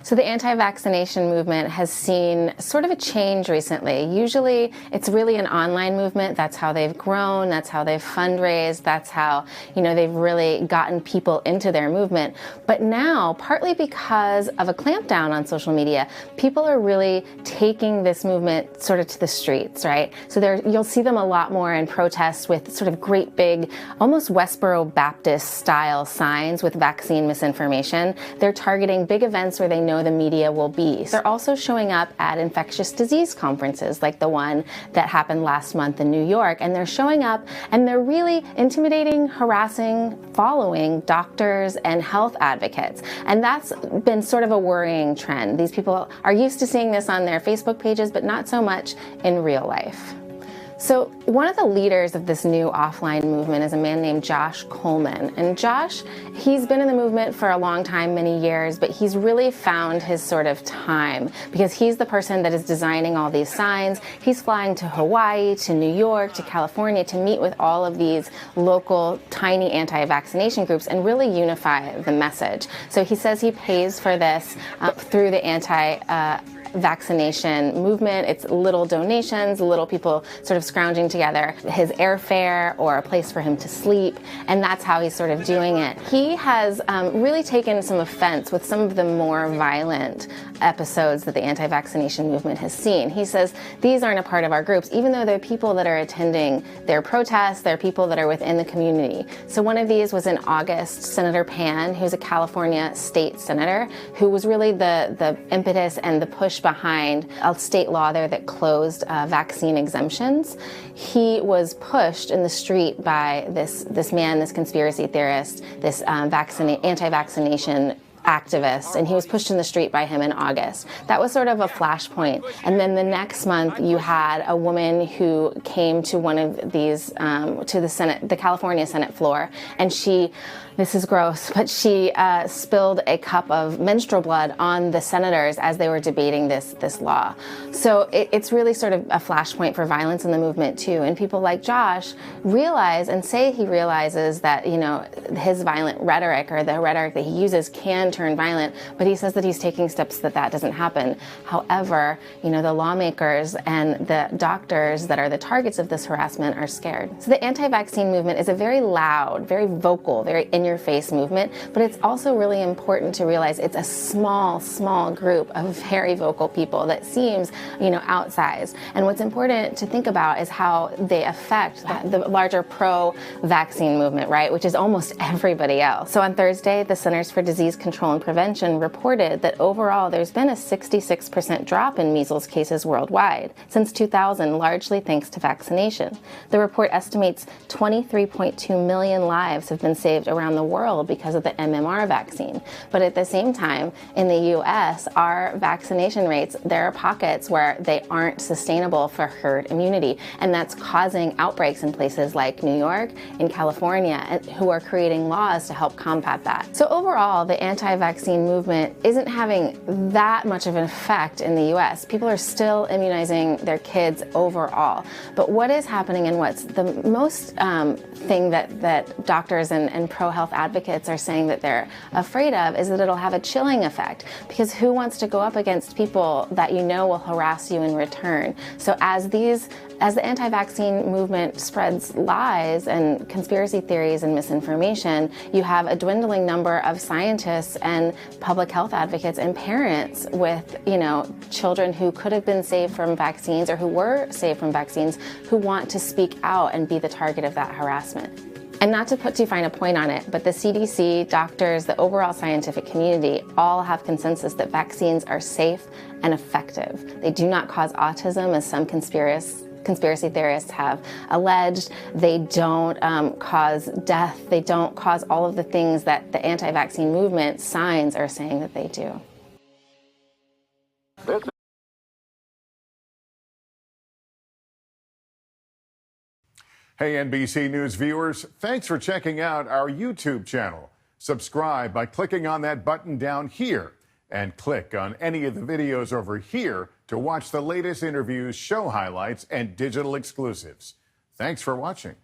So the anti-vaccination movement has seen sort of a change recently. Usually it's really an online movement. That's how they've grown. That's how they've fundraised. That's how, they've really gotten people into their movement. But now, partly because of a clampdown on social media, people are really taking this movement sort of to the streets, right? So you'll see them a lot more in protests with sort of great big, almost Westboro Baptist style signs with vaccine misinformation. They're targeting big events where they know the media will be. They're also showing up at infectious disease conferences like the one that happened last month in New York. And they're showing up and they're really intimidating, harassing, following doctors and health advocates. And that's been sort of a worrying trend. These people are used to seeing this on their Facebook pages, but not so much in real life. So one of the leaders of this new offline movement is a man named Josh Coleman. And Josh, he's been in the movement for a long time, many years, but he's really found his sort of time because he's the person that is designing all these signs. He's flying to Hawaii, to New York, to California to meet with all of these local tiny anti-vaccination groups and really unify the message. So he says he pays for this through the anti-vaccination movement. It's little donations, little people sort of scrounging together his airfare or a place for him to sleep, and that's how he's sort of doing it. He has really taken some offense with some of the more violent episodes that the anti-vaccination movement has seen. He says these aren't a part of our groups, even though they're people that are attending their protests, they're people that are within the community. So one of these was in August, Senator Pan, who's a California state senator, who was really the impetus and the push behind a state law there that closed vaccine exemptions. He was pushed in the street by this man, this conspiracy theorist, this anti-vaccination activist, and he was pushed in the street by him in August. That was sort of a flashpoint. And then the next month you had a woman who came to one of these, to the California Senate floor, and this is gross, but she spilled a cup of menstrual blood on the senators as they were debating this law. So it's really sort of a flashpoint for violence in the movement too. And people like Josh realize and say he realizes that, his violent rhetoric or the rhetoric that he uses can turn violent, but he says that he's taking steps that doesn't happen. However, the lawmakers and the doctors that are the targets of this harassment are scared. So the anti-vaccine movement is a very loud, very vocal, very in-your-face movement, but it's also really important to realize it's a small group of very vocal people that seems, outsized. And what's important to think about is how they affect the larger pro-vaccine movement, right, which is almost everybody else. So on Thursday, the Centers for Disease Control and Prevention reported that overall there's been a 66% drop in measles cases worldwide since 2000, largely thanks to vaccination. The report estimates 23.2 million lives have been saved around the world because of the MMR vaccine. But at the same time, in the U.S., our vaccination rates, there are pockets where they aren't sustainable for herd immunity, and that's causing outbreaks in places like New York, in California, who are creating laws to help combat that. So overall, the anti-vaccine movement isn't having that much of an effect in the U.S. People are still immunizing their kids overall. But what is happening and what's the most thing that doctors and pro-health advocates are saying that they're afraid of is that it'll have a chilling effect, because who wants to go up against people that will harass you in return? So as the anti-vaccine movement spreads lies and conspiracy theories and misinformation, you have a dwindling number of scientists and public health advocates and parents with, children who could have been saved from vaccines or who were saved from vaccines who want to speak out and be the target of that harassment. And not to put too fine a point on it, but the CDC, doctors, the overall scientific community all have consensus that vaccines are safe and effective. They do not cause autism, as some conspiracy theorists have alleged. They don't cause death. They don't cause all of the things that the anti-vaccine movement signs are saying that they do. Hey, NBC News viewers, thanks for checking out our YouTube channel. Subscribe by clicking on that button down here and click on any of the videos over here to watch the latest interviews, show highlights, and digital exclusives. Thanks for watching.